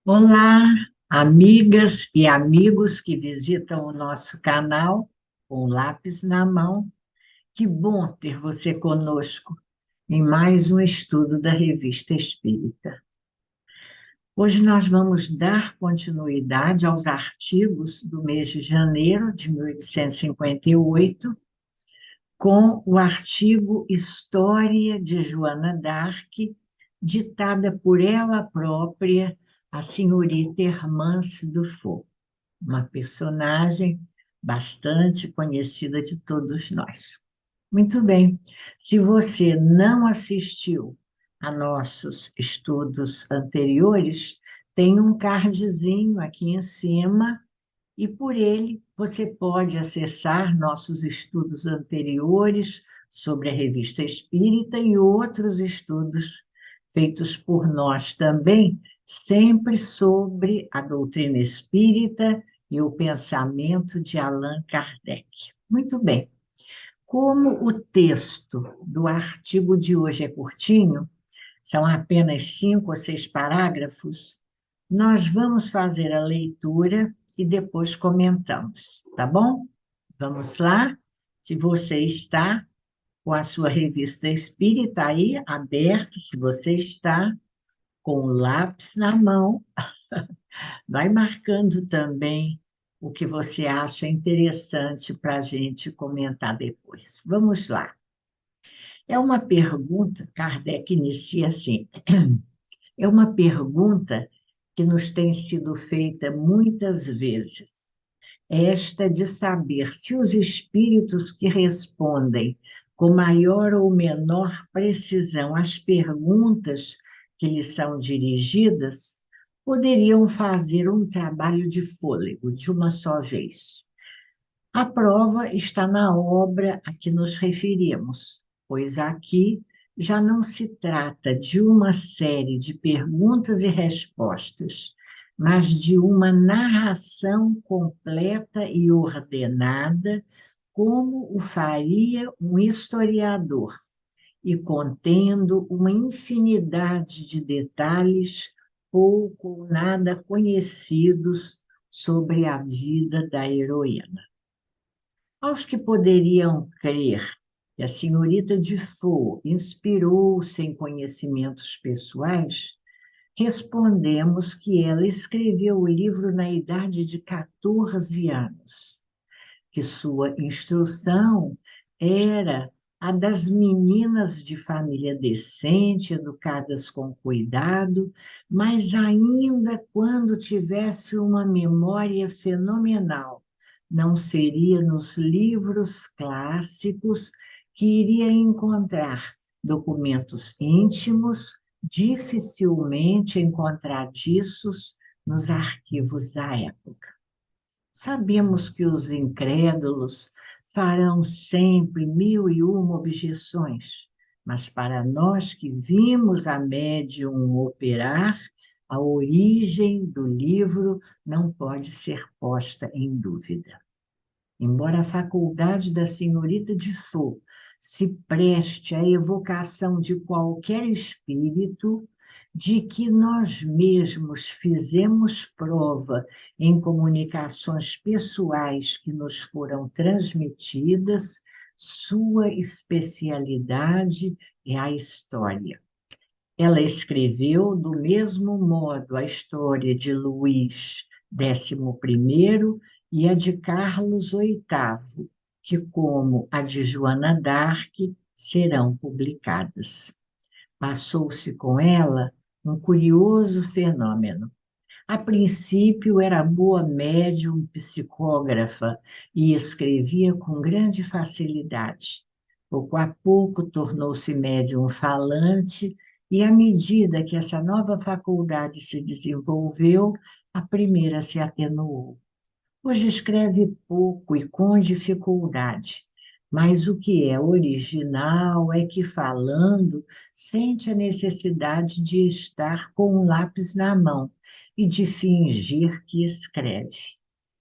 Olá, amigas e amigos que visitam o nosso canal com lápis na mão. Que bom ter você conosco em mais um estudo da Revista Espírita. Hoje nós vamos dar continuidade aos artigos do mês de janeiro de 1858, com o artigo História de Joana d'Arc, ditada por ela própria, a senhorita Hermance Dufour, uma personagem bastante conhecida de todos nós. Muito bem, se você não assistiu a nossos estudos anteriores, tem um cardzinho aqui em cima e por ele você pode acessar nossos estudos anteriores sobre a Revista Espírita e outros estudos feitos por nós também, sempre sobre a doutrina espírita e o pensamento de Allan Kardec. Muito bem. Como o texto do artigo de hoje é curtinho, são apenas 5 ou 6 parágrafos, nós vamos fazer a leitura e depois comentamos, tá bom? Vamos lá? Se você está com a sua revista espírita aí aberta, se você está com o lápis na mão, vai marcando também o que você acha interessante para a gente comentar depois. Vamos lá. É uma pergunta, Kardec inicia assim, é uma pergunta que nos tem sido feita muitas vezes. Esta de saber se os espíritos que respondem com maior ou menor precisão às perguntas que lhes são dirigidas poderiam fazer um trabalho de fôlego de uma só vez. A prova está na obra a que nos referimos, pois aqui já não se trata de uma série de perguntas e respostas, mas de uma narração completa e ordenada, como o faria um historiador, e contendo uma infinidade de detalhes pouco ou nada conhecidos sobre a vida da heroína. Aos que poderiam crer que a senhorita Dufour inspirou-se em conhecimentos pessoais, respondemos que ela escreveu o livro na idade de 14 anos, que sua instrução era a das meninas de família decente, educadas com cuidado, mas ainda quando tivesse uma memória fenomenal, não seria nos livros clássicos que iria encontrar documentos íntimos, dificilmente encontradiços nos arquivos da época. Sabemos que os incrédulos farão sempre 1001 objeções, mas para nós que vimos a médium operar, a origem do livro não pode ser posta em dúvida. Embora a faculdade da senhorita Dufour se preste à evocação de qualquer espírito, de que nós mesmos fizemos prova em comunicações pessoais que nos foram transmitidas, sua especialidade é a história. Ela escreveu do mesmo modo a história de Luís XI e a de Carlos VIII, que, como a de Joana d'Arc, serão publicadas. Passou-se com ela um curioso fenômeno. A princípio era boa médium psicógrafa e escrevia com grande facilidade. Pouco a pouco tornou-se médium falante e, à medida que essa nova faculdade se desenvolveu, a primeira se atenuou. Hoje escreve pouco e com dificuldade, mas o que é original é que, falando, sente a necessidade de estar com um lápis na mão e de fingir que escreve.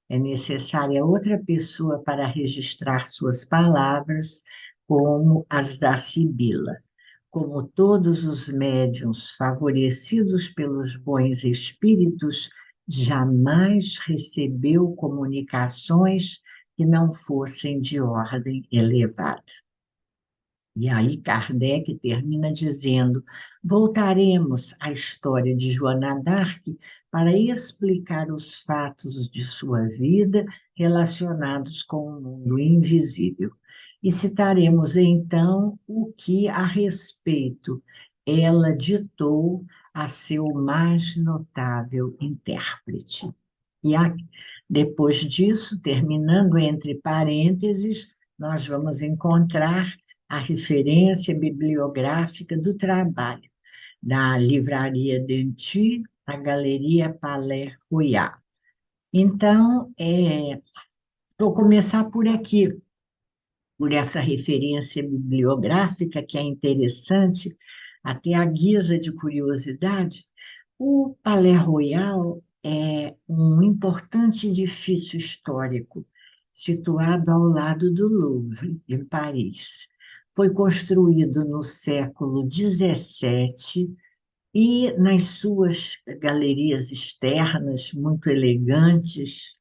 É necessária outra pessoa para registrar suas palavras, como as da Sibila. como todos os médiuns favorecidos pelos bons espíritos, jamais recebeu comunicações que não fossem de ordem elevada. E aí Kardec termina dizendo: voltaremos à história de Joana d'Arc para explicar os fatos de sua vida relacionados com o mundo invisível. E citaremos então o que a respeito ela ditou a seu mais notável intérprete. E depois disso, terminando entre parênteses, nós vamos encontrar a referência bibliográfica do trabalho da Livraria Denty, a Galeria Palais Royal. Então, vou começar por aqui, por essa referência bibliográfica que é interessante, até a guisa de curiosidade. O Palais Royal é um importante edifício histórico situado ao lado do Louvre, em Paris. Foi construído no século XVII e nas suas galerias externas, muito elegantes,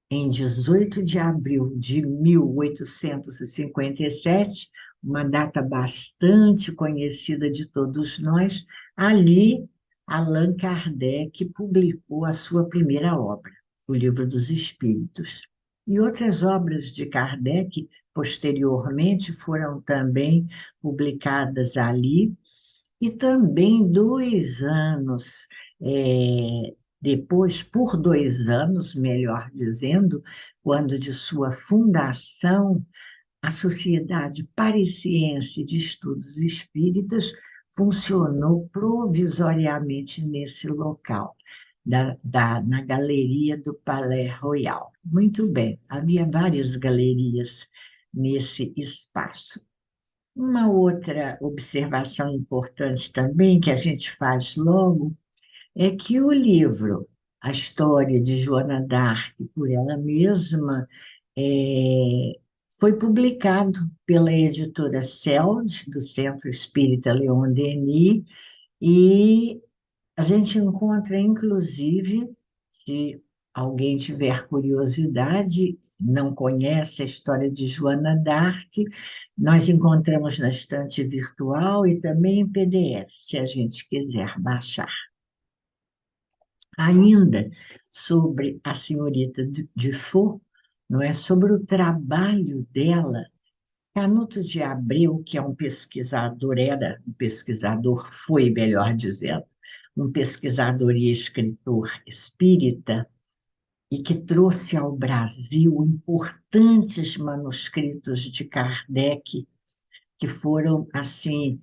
em 18 de abril de 1857, uma data bastante conhecida de todos nós, ali Allan Kardec publicou a sua primeira obra, o Livro dos Espíritos. E outras obras de Kardec, posteriormente, foram também publicadas ali, e também 2 anos depois, por 2 anos, melhor dizendo, quando de sua fundação, a Sociedade Parisiense de Estudos Espíritas funcionou provisoriamente nesse local, na galeria do Palais Royal. Muito bem, havia várias galerias nesse espaço. Uma outra observação importante também, que a gente faz logo, é que o livro, a história de Joana d'Arc por ela mesma, foi publicado pela editora CELD, do Centro Espírita Leon Denis, e a gente encontra, inclusive, se alguém tiver curiosidade, não conhece a história de Joana d'Arc, nós encontramos na estante virtual e também em PDF, se a gente quiser baixar. Ainda sobre a senhorita Dufour, não é? Sobre o trabalho dela, Canuto de Abreu, que é um pesquisador, era um pesquisador, foi, melhor dizendo, um pesquisador e escritor espírita, e que trouxe ao Brasil importantes manuscritos de Kardec, que foram, assim,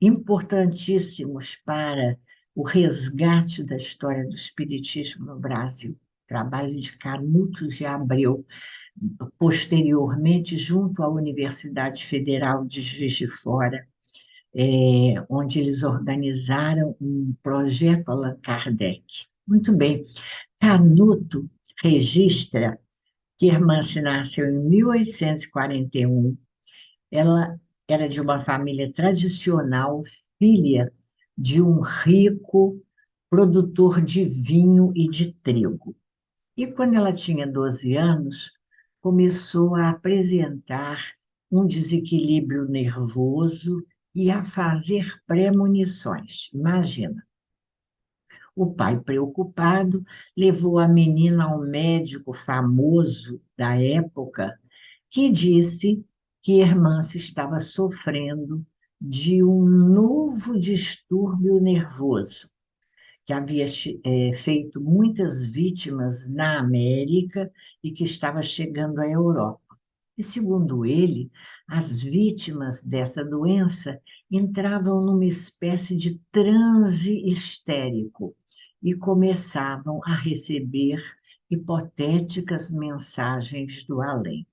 importantíssimos para o resgate da história do Espiritismo no Brasil. Trabalho de Canuto de Abreu, posteriormente, junto à Universidade Federal de Juiz de Fora, onde eles organizaram um projeto Allan Kardec. Muito bem, Canuto registra que Hermance nasceu em 1841. Ela era de uma família tradicional, filha de um rico produtor de vinho e de trigo. E quando ela tinha 12 anos, começou a apresentar um desequilíbrio nervoso e a fazer premonições. Imagina. O pai, preocupado, levou a menina ao médico famoso da época, que disse que Hermance estava sofrendo de um novo distúrbio nervoso, que havia feito muitas vítimas na América e que estava chegando à Europa. E, segundo ele, as vítimas dessa doença entravam numa espécie de transe histérico e começavam a receber hipotéticas mensagens do além.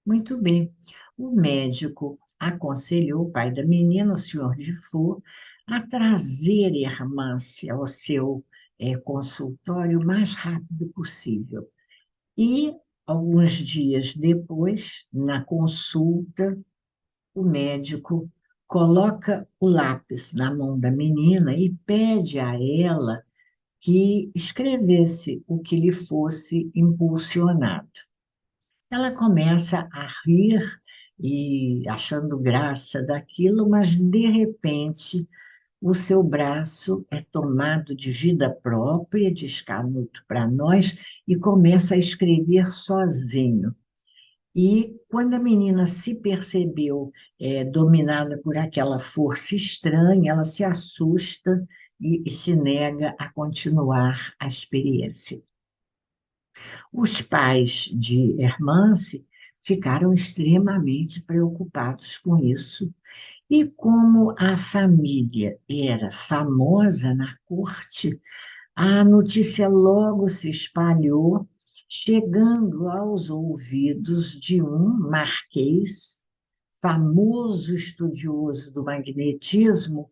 Muito bem. O médico aconselhou o pai da menina, o senhor Dufour, a trazer Hermance ao seu consultório o mais rápido possível. E, alguns dias depois, na consulta, o médico coloca o lápis na mão da menina e pede a ela que escrevesse o que lhe fosse impulsionado. Ela começa a rir e achando graça daquilo, mas de repente o seu braço é tomado de vida própria, diz Canuto para nós, e começa a escrever sozinho. E quando a menina se percebeu dominada por aquela força estranha, ela se assusta e se nega a continuar a experiência. Os pais de Hermance ficaram extremamente preocupados com isso, e como a família era famosa na corte, a notícia logo se espalhou, chegando aos ouvidos de um marquês, famoso estudioso do magnetismo,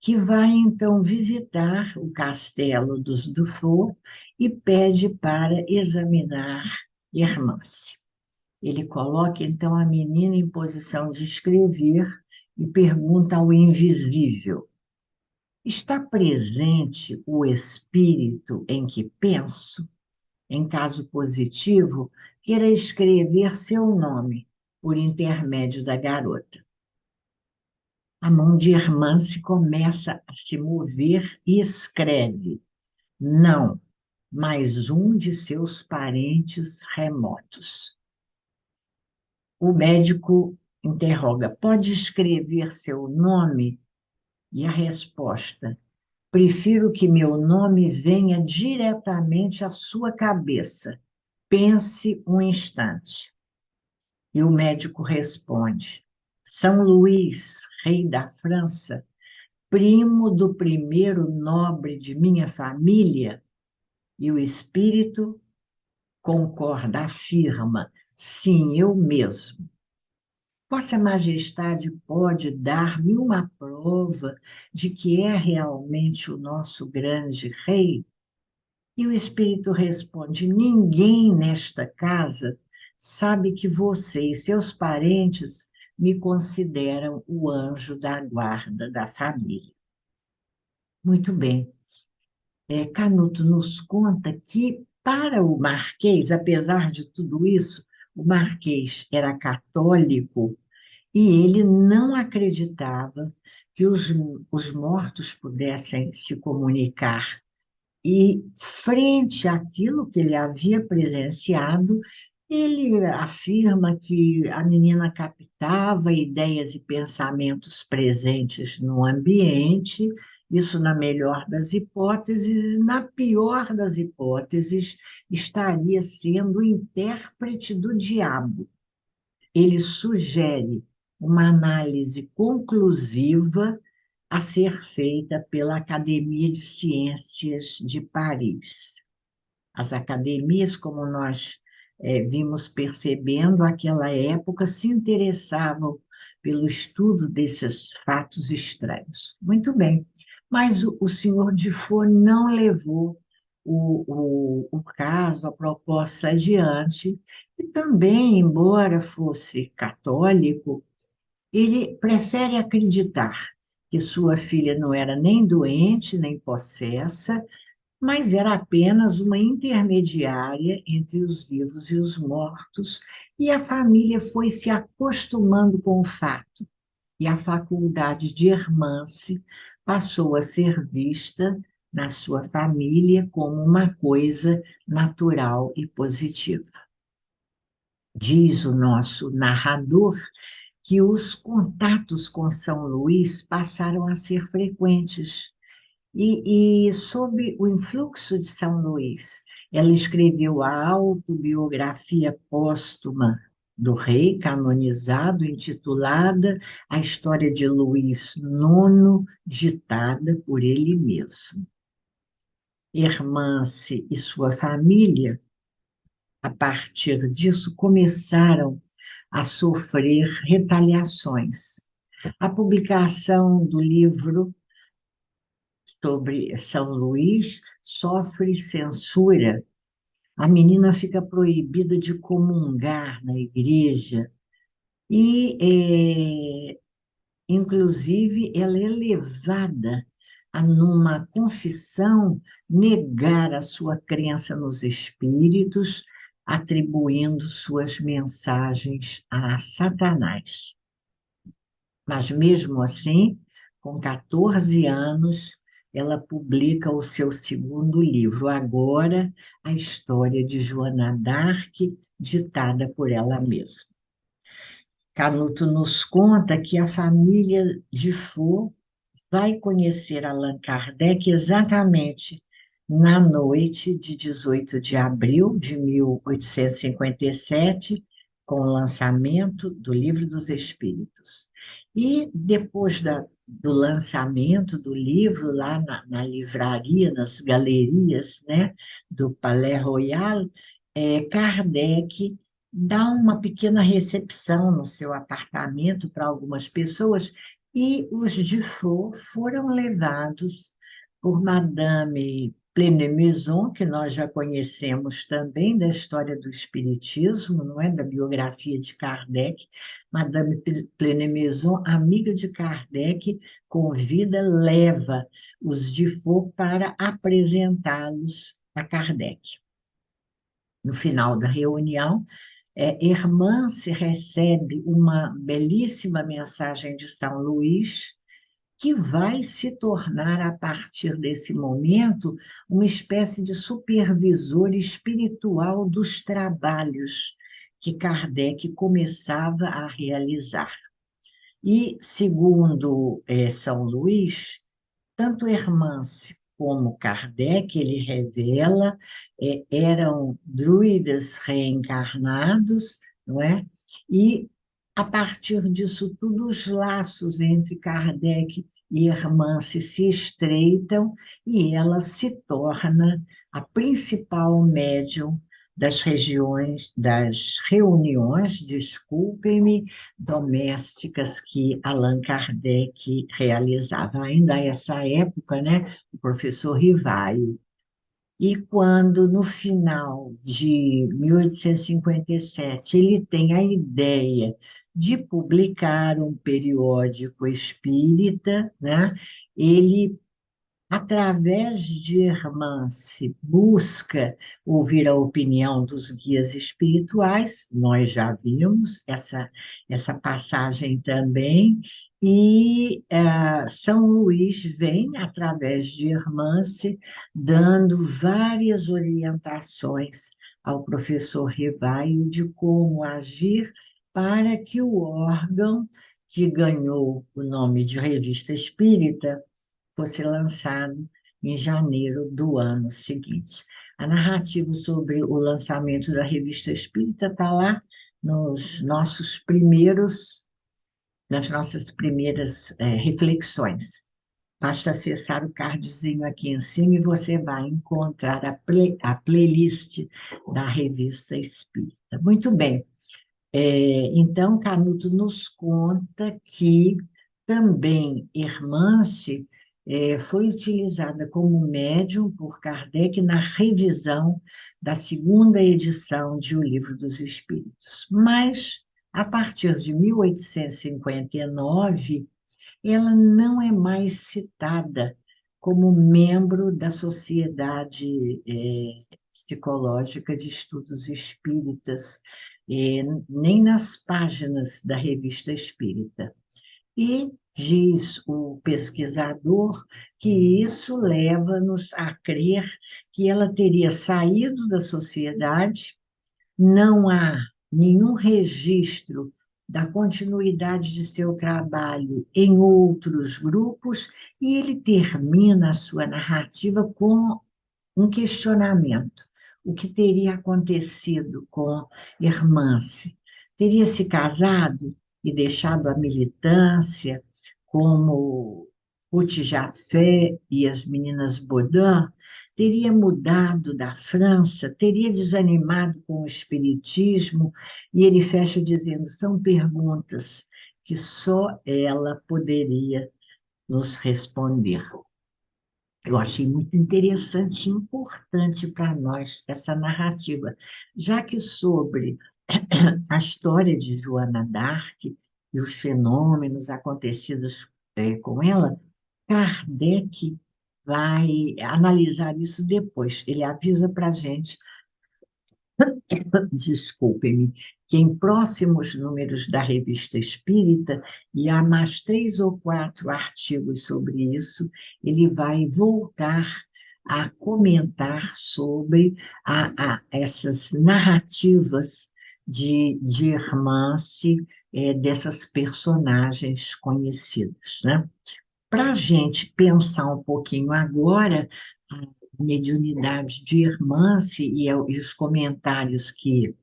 que vai então visitar o castelo dos Dufour e pede para examinar Hermance. Ele coloca então a menina em posição de escrever e pergunta ao invisível: está presente o espírito em que penso? Em caso positivo, queira escrever seu nome por intermédio da garota. A mão de Hermance começa a se mover e escreve: não, mais um de seus parentes remotos. O médico interroga: pode escrever seu nome? E a resposta: prefiro que meu nome venha diretamente à sua cabeça. Pense um instante. E o médico responde: São Luís, rei da França, primo do primeiro nobre de minha família. E o espírito concorda, afirma: sim, eu mesmo. Vossa Majestade pode dar-me uma prova de que é realmente o nosso grande rei? E o espírito responde: ninguém nesta casa sabe que você e seus parentes me consideram o anjo da guarda da família. Muito bem. Canuto nos conta que, para o Marquês, apesar de tudo isso, o Marquês era católico e ele não acreditava que os mortos pudessem se comunicar. E, frente àquilo que ele havia presenciado, ele afirma que a menina captava ideias e pensamentos presentes no ambiente, isso na melhor das hipóteses, e na pior das hipóteses, estaria sendo o intérprete do diabo. Ele sugere uma análise conclusiva a ser feita pela Academia de Ciências de Paris. As academias, como nós vimos percebendo, naquela época se interessavam pelo estudo desses fatos estranhos. Muito bem, mas o senhor Dufour não levou o caso, a proposta adiante, e também, embora fosse católico, ele prefere acreditar que sua filha não era nem doente, nem possessa, mas era apenas uma intermediária entre os vivos e os mortos, e a família foi se acostumando com o fato, e a faculdade de Hermance passou a ser vista na sua família como uma coisa natural e positiva. Diz o nosso narrador que os contatos com São Luís passaram a ser frequentes. E sob o influxo de São Luís, ela escreveu a autobiografia póstuma do rei, canonizado, intitulada A História de Luís IX, ditada por ele mesmo. Hermance e sua família, a partir disso, começaram a sofrer retaliações. A publicação do livro sobre São Luís sofre censura. A menina fica proibida de comungar na igreja e inclusive, ela é levada a, numa confissão, negar a sua crença nos espíritos, atribuindo suas mensagens a Satanás. Mas, mesmo assim, com 14 anos, ela publica o seu segundo livro, agora a história de Joana d'Arc, ditada por ela mesma. Canuto nos conta que a família de Faux vai conhecer Allan Kardec exatamente na noite de 18 de abril de 1857, com o lançamento do Livro dos Espíritos. E depois do lançamento do livro, lá na livraria, nas galerias, né, do Palais Royal, Kardec dá uma pequena recepção no seu apartamento para algumas pessoas e os Dufault foram levados por Madame Plenemaison, que nós já conhecemos também da história do Espiritismo, não é? Da biografia de Kardec. Madame Plenemaison, amiga de Kardec, convida, leva os Dufault para apresentá-los a Kardec. No final da reunião, Hermance recebe uma belíssima mensagem de São Luís, que vai se tornar, a partir desse momento, uma espécie de supervisor espiritual dos trabalhos que Kardec começava a realizar. E, segundo São Luís, tanto Hermance como Kardec, ele revela, eram druidas reencarnados, não é? E, a partir disso tudo, os laços entre Kardec e Hermance se estreitam e ela se torna a principal médium das reuniões, desculpem-me, domésticas que Allan Kardec realizava. Ainda essa época, né, o professor Rivaio. E quando, no final de 1857, ele tem a ideia de publicar um periódico espírita, né, ele, através de Hermance, busca ouvir a opinião dos guias espirituais, nós já vimos essa passagem também, e São Luís vem, através de Hermance, dando várias orientações ao professor Rivaio de como agir para que o órgão, que ganhou o nome de Revista Espírita, fosse lançado em janeiro do ano seguinte. A narrativa sobre o lançamento da Revista Espírita está lá nas nossas primeiras reflexões. Basta acessar o cardzinho aqui em cima e você vai encontrar a playlist da Revista Espírita. Muito bem. Então, Canuto nos conta que também Hermance foi utilizada como médium por Kardec na revisão da segunda edição de O Livro dos Espíritos. Mas, a partir de 1859, ela não é mais citada como membro da Sociedade Psicológica de Estudos Espíritas, nem nas páginas da Revista Espírita. E diz o pesquisador que isso leva-nos a crer que ela teria saído da sociedade, não há nenhum registro da continuidade de seu trabalho em outros grupos, e ele termina a sua narrativa com um questionamento. O que teria acontecido com Hermance? Teria se casado e deixado a militância, como Ruth Jafé e as meninas Baudin? Teria mudado da França? Teria desanimado com o espiritismo? E ele fecha dizendo: são perguntas que só ela poderia nos responder. Eu achei muito interessante e importante para nós essa narrativa, já que sobre a história de Joana d'Arc e os fenômenos acontecidos com ela, Kardec vai analisar isso depois. Ele avisa para a gente, desculpem-me, que em próximos números da Revista Espírita, e há mais 3 ou 4 artigos sobre isso, ele vai voltar a comentar sobre essas narrativas de romance dessas personagens conhecidas, né? Para a gente pensar um pouquinho agora, a mediunidade de Hermance e os comentários que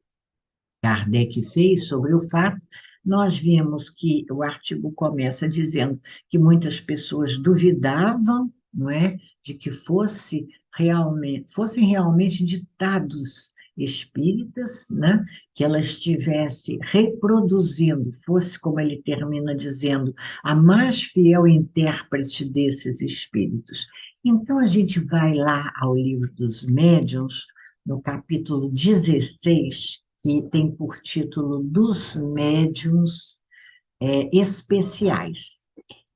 Kardec fez sobre o fato, nós vimos que o artigo começa dizendo que muitas pessoas duvidavam, não é, de que fossem realmente ditados espíritas, né, que ela estivesse reproduzindo, fosse, como ele termina dizendo, a mais fiel intérprete desses espíritos. Então, a gente vai lá ao Livro dos Médiuns, no capítulo 16, que tem por título Dos Médiuns Especiais.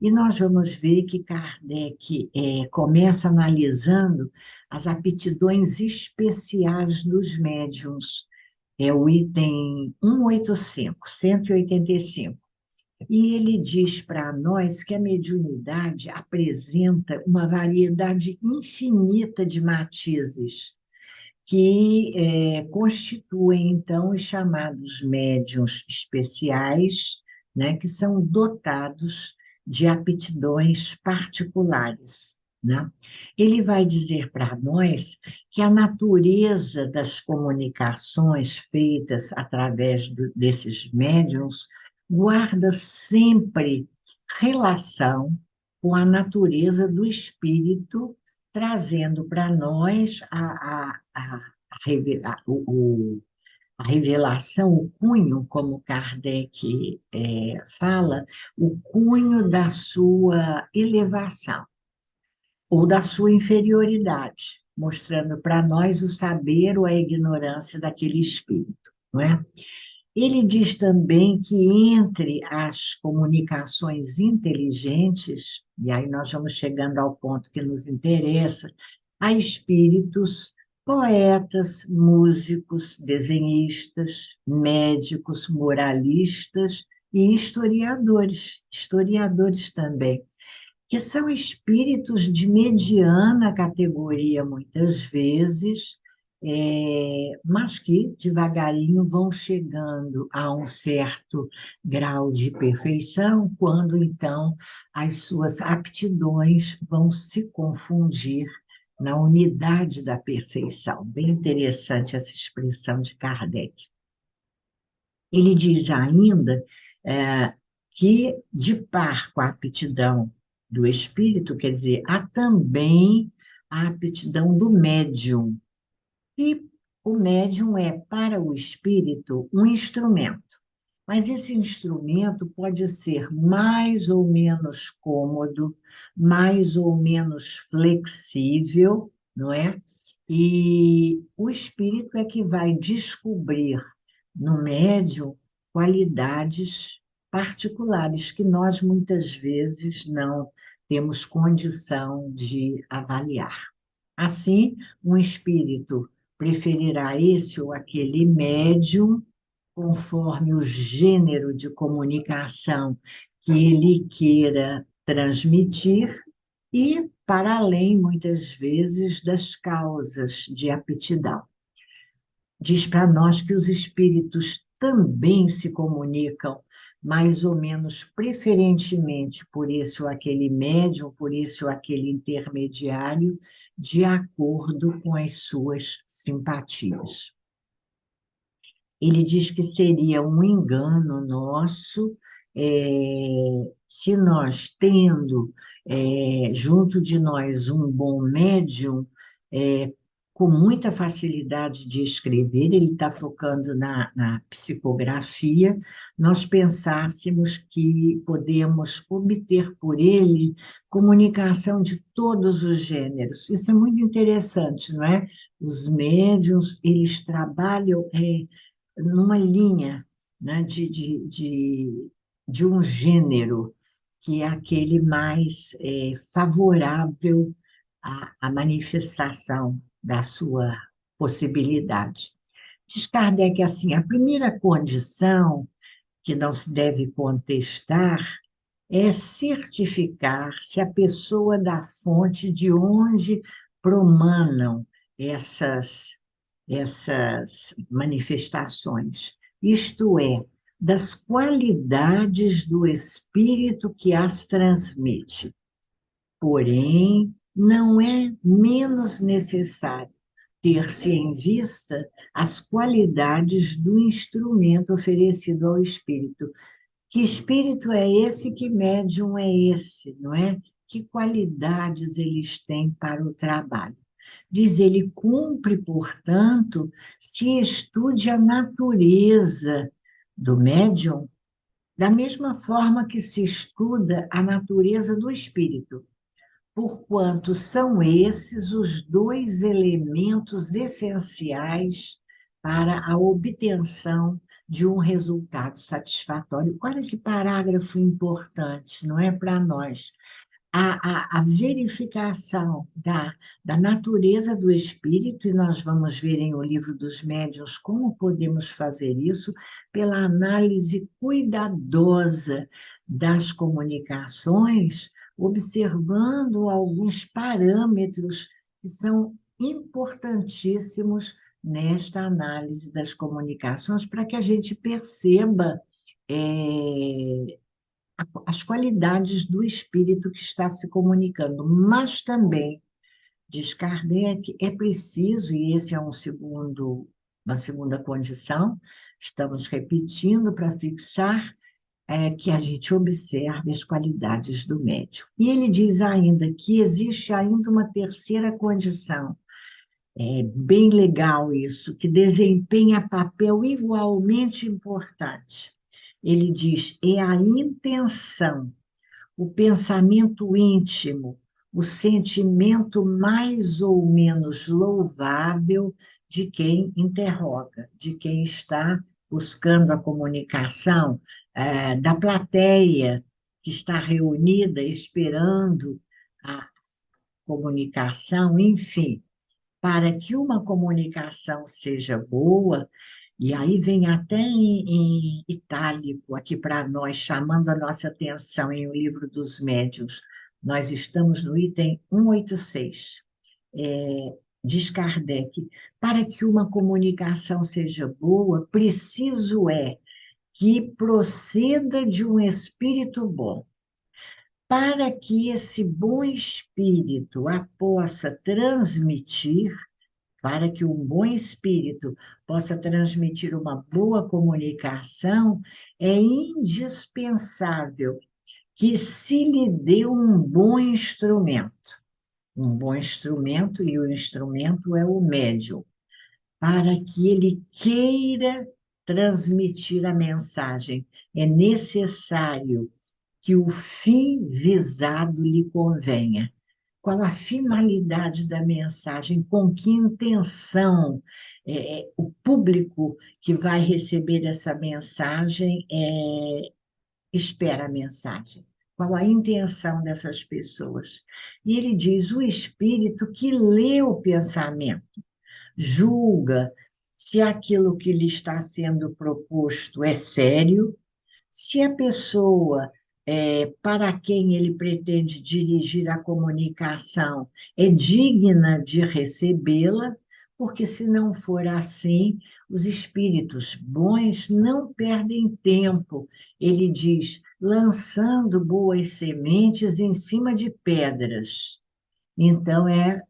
E nós vamos ver que Kardec começa analisando as aptidões especiais dos médiuns. É o item 185. E ele diz para nós que a mediunidade apresenta uma variedade infinita de matizes que constituem, então, os chamados médiuns especiais, né, que são dotados de aptidões particulares. Né? Ele vai dizer para nós que a natureza das comunicações feitas através desses médiuns guarda sempre relação com a natureza do espírito, trazendo para nós a revelação, o cunho, como Kardec fala, o cunho da sua elevação ou da sua inferioridade, mostrando para nós o saber ou a ignorância daquele espírito, não é? Ele diz também que entre as comunicações inteligentes, e aí nós vamos chegando ao ponto que nos interessa, há espíritos, poetas, músicos, desenhistas, médicos, moralistas e historiadores também, que são espíritos de mediana categoria, muitas vezes, mas que devagarinho vão chegando a um certo grau de perfeição, quando então as suas aptidões vão se confundir na unidade da perfeição. Bem interessante essa expressão de Kardec. Ele diz ainda que, de par com a aptidão do espírito, quer dizer, há também a aptidão do médium. E o médium é, para o espírito, um instrumento. Mas esse instrumento pode ser mais ou menos cômodo, mais ou menos flexível, não é? E o espírito é que vai descobrir no médium qualidades particulares que nós muitas vezes não temos condição de avaliar. Assim, um espírito preferirá esse ou aquele médium conforme o gênero de comunicação que ele queira transmitir e para além, muitas vezes, das causas de aptidão. Diz para nós que os espíritos também se comunicam mais ou menos preferentemente por esse ou aquele médium, por esse ou aquele intermediário, de acordo com as suas simpatias. Ele diz que seria um engano nosso se nós, tendo junto de nós um bom médium, com muita facilidade de escrever, ele está focando na psicografia, nós pensássemos que podemos obter por ele comunicação de todos os gêneros. Isso é muito interessante, não é? Os médiuns, eles trabalham numa linha, né, de um gênero, que é aquele mais favorável à manifestação da sua possibilidade. Diz Kardec assim, a primeira condição que não se deve contestar é certificar se a pessoa da fonte de onde promanam essas manifestações, isto é, das qualidades do espírito que as transmite. Porém, não é menos necessário ter-se em vista as qualidades do instrumento oferecido ao espírito. Que espírito é esse? Que médium é esse, não é? Que qualidades eles têm para o trabalho? Diz ele, cumpre, portanto, se estude a natureza do médium, da mesma forma que se estuda a natureza do espírito, porquanto são esses os dois elementos essenciais para a obtenção de um resultado satisfatório. Olha que parágrafo importante, não é para nós? A verificação da natureza do espírito, e nós vamos ver em O Livro dos Médiuns como podemos fazer isso, pela análise cuidadosa das comunicações, observando alguns parâmetros que são importantíssimos nesta análise das comunicações, para que a gente perceba as qualidades do espírito que está se comunicando, mas também, diz Kardec, é preciso, e esse é uma segunda condição, estamos repetindo para fixar, que a gente observe as qualidades do médium. E ele diz ainda que existe ainda uma terceira condição, é bem legal isso, que desempenha papel igualmente importante. Ele diz, é a intenção, o pensamento íntimo, o sentimento mais ou menos louvável de quem interroga, de quem está buscando a comunicação, da plateia que está reunida esperando a comunicação, enfim, para que uma comunicação seja boa, e aí vem até em itálico aqui para nós, chamando a nossa atenção em O Livro dos Médiuns. Nós estamos no item 186. Diz Kardec, para que uma comunicação seja boa, preciso é que proceda de um espírito bom. Para que esse bom espírito a possa transmitir, para que um bom espírito possa transmitir uma boa comunicação, é indispensável que se lhe dê um bom instrumento. Um bom instrumento, e o instrumento é o médium, para que ele queira transmitir a mensagem. É necessário que o fim visado lhe convenha. Qual a finalidade da mensagem? Com que intenção o público que vai receber essa mensagem espera a mensagem? Qual a intenção dessas pessoas? E ele diz: o espírito que lê o pensamento, julga se aquilo que lhe está sendo proposto é sério, se a pessoa para quem ele pretende dirigir a comunicação é digna de recebê-la, porque se não for assim, os espíritos bons não perdem tempo, ele diz, lançando boas sementes em cima de pedras. Então, é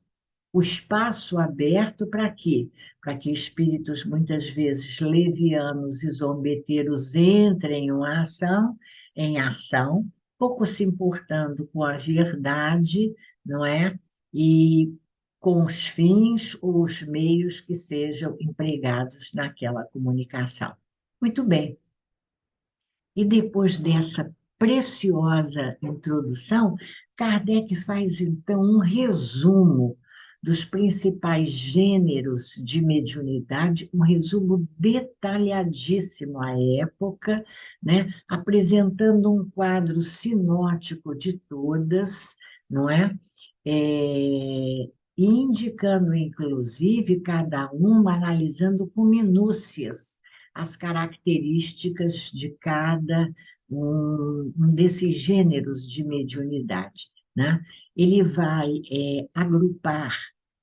o espaço aberto para quê? Para que espíritos muitas vezes levianos e zombeteiros entrem em ação, pouco se importando com a verdade, não é? E com os fins ou os meios que sejam empregados naquela comunicação. Muito bem. E depois dessa preciosa introdução, Kardec faz então um resumo dos principais gêneros de mediunidade, um resumo detalhadíssimo à época, né, apresentando um quadro sinótico de todas, não é? Indicando, inclusive, cada uma, analisando com minúcias as características de cada um desses gêneros de mediunidade, né? Ele vai agrupar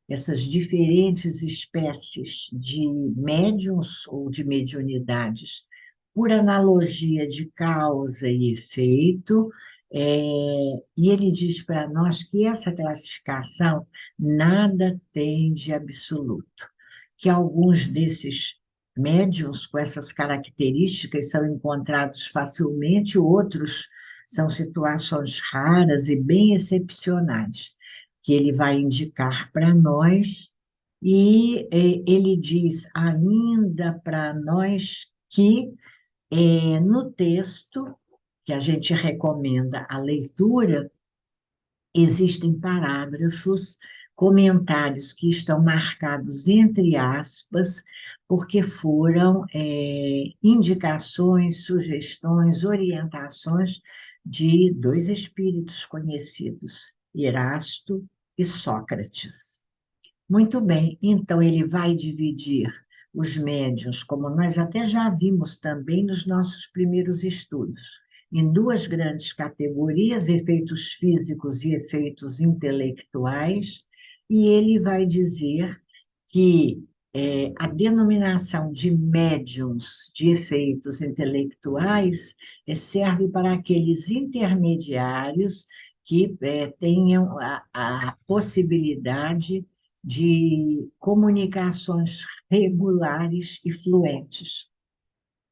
essas diferentes espécies de médiums ou de mediunidades por analogia de causa e efeito, e ele diz para nós que essa classificação nada tem de absoluto, que alguns desses médiuns com essas características são encontrados facilmente, outros são situações raras e bem excepcionais, que ele vai indicar para nós, e ele diz ainda para nós que no texto que a gente recomenda a leitura, existem parágrafos, comentários que estão marcados entre aspas, porque foram indicações, sugestões, orientações de dois espíritos conhecidos, Erasto e Sócrates. Muito bem, então ele vai dividir os médiuns, como nós até já vimos também nos nossos primeiros estudos, em duas grandes categorias, efeitos físicos e efeitos intelectuais, e ele vai dizer que a denominação de médiums de efeitos intelectuais serve para aqueles intermediários que tenham a possibilidade de comunicações regulares e fluentes.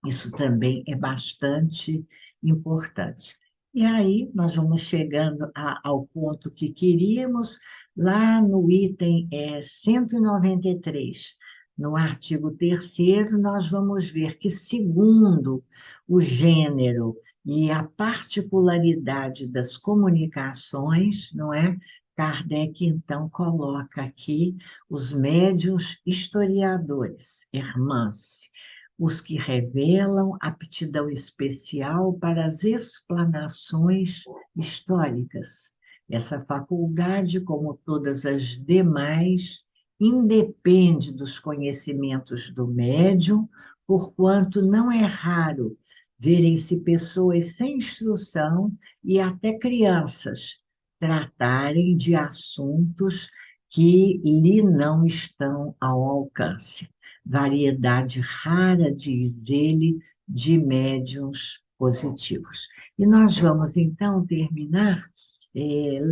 Isso também é bastante importante. E aí, nós vamos chegando ao ponto que queríamos, lá no item 193, no artigo 3º, nós vamos ver que, segundo o gênero e a particularidade das comunicações, não é? Kardec, então, coloca aqui os médiuns historiadores, Hermance, os que revelam aptidão especial para as explanações históricas. Essa faculdade, como todas as demais, independe dos conhecimentos do médium, porquanto não é raro verem-se pessoas sem instrução e até crianças tratarem de assuntos que lhe não estão ao alcance. Variedade rara, diz ele, de médiuns positivos. E nós vamos, então, terminar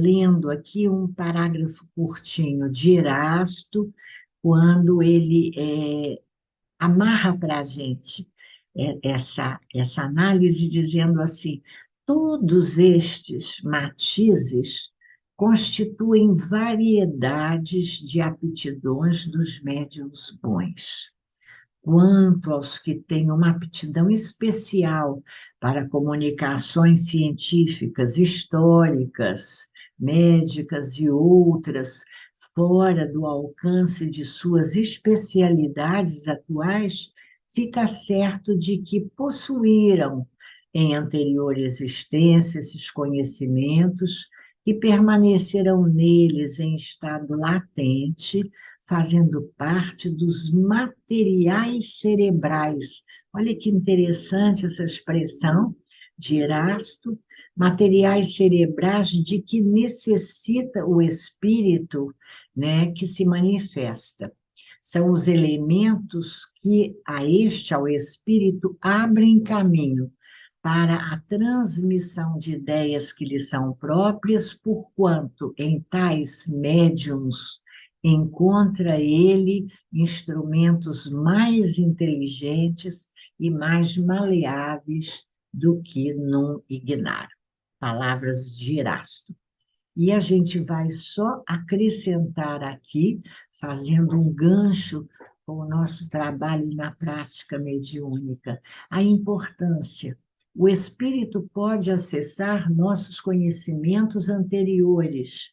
lendo aqui um parágrafo curtinho de Erasto, quando ele amarra para a gente essa análise, dizendo assim: todos estes matizes constituem variedades de aptidões dos médiuns bons. Quanto aos que têm uma aptidão especial para comunicações científicas, históricas, médicas e outras, fora do alcance de suas especialidades atuais, fica certo de que possuíram, em anterior existência, esses conhecimentos e permanecerão neles em estado latente, fazendo parte dos materiais cerebrais. Olha que interessante essa expressão de Erasto, materiais cerebrais de que necessita o espírito, né, que se manifesta. São os elementos que ao espírito, abrem caminho para a transmissão de ideias que lhe são próprias, porquanto em tais médiums encontra ele instrumentos mais inteligentes e mais maleáveis do que num ignar. Palavras de Erasto. E a gente vai só acrescentar aqui, fazendo um gancho com o nosso trabalho na prática mediúnica, a importância. O espírito pode acessar nossos conhecimentos anteriores,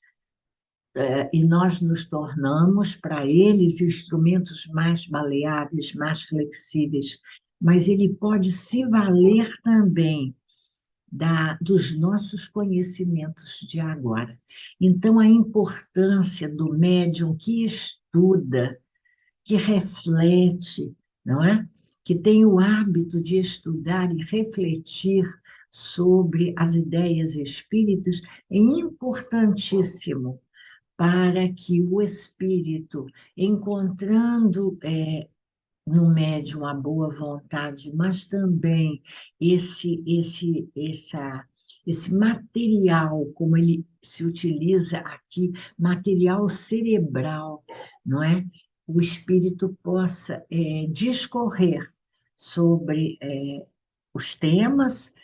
e nós nos tornamos para eles instrumentos mais maleáveis, mais flexíveis, mas ele pode se valer também dos nossos conhecimentos de agora. Então, a importância do médium que estuda, que reflete, não é? Que tem o hábito de estudar e refletir sobre as ideias espíritas, é importantíssimo para que o espírito, encontrando no médium a boa vontade, mas também esse material, como ele se utiliza aqui, material cerebral, não é? O espírito possa discorrer sobre os temas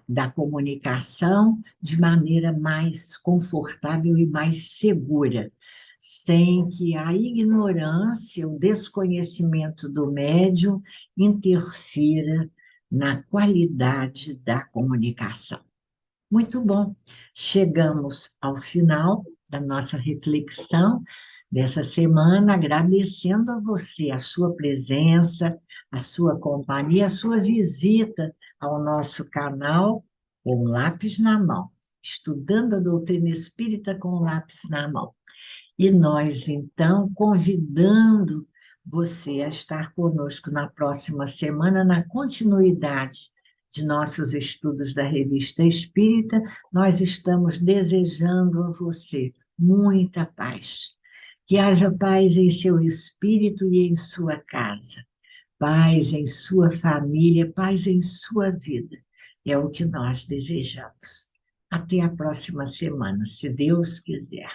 da comunicação de maneira mais confortável e mais segura, sem que a ignorância, o desconhecimento do médium interfira na qualidade da comunicação. Muito bom. Chegamos ao final da nossa reflexão dessa semana, agradecendo a você a sua presença, a sua companhia, a sua visita ao nosso canal com lápis na mão, estudando a doutrina espírita com lápis na mão. E nós, então, convidando você a estar conosco na próxima semana, na continuidade de nossos estudos da Revista Espírita, nós estamos desejando a você muita paz. Que haja paz em seu espírito e em sua casa, paz em sua família, paz em sua vida. É o que nós desejamos. Até a próxima semana, se Deus quiser.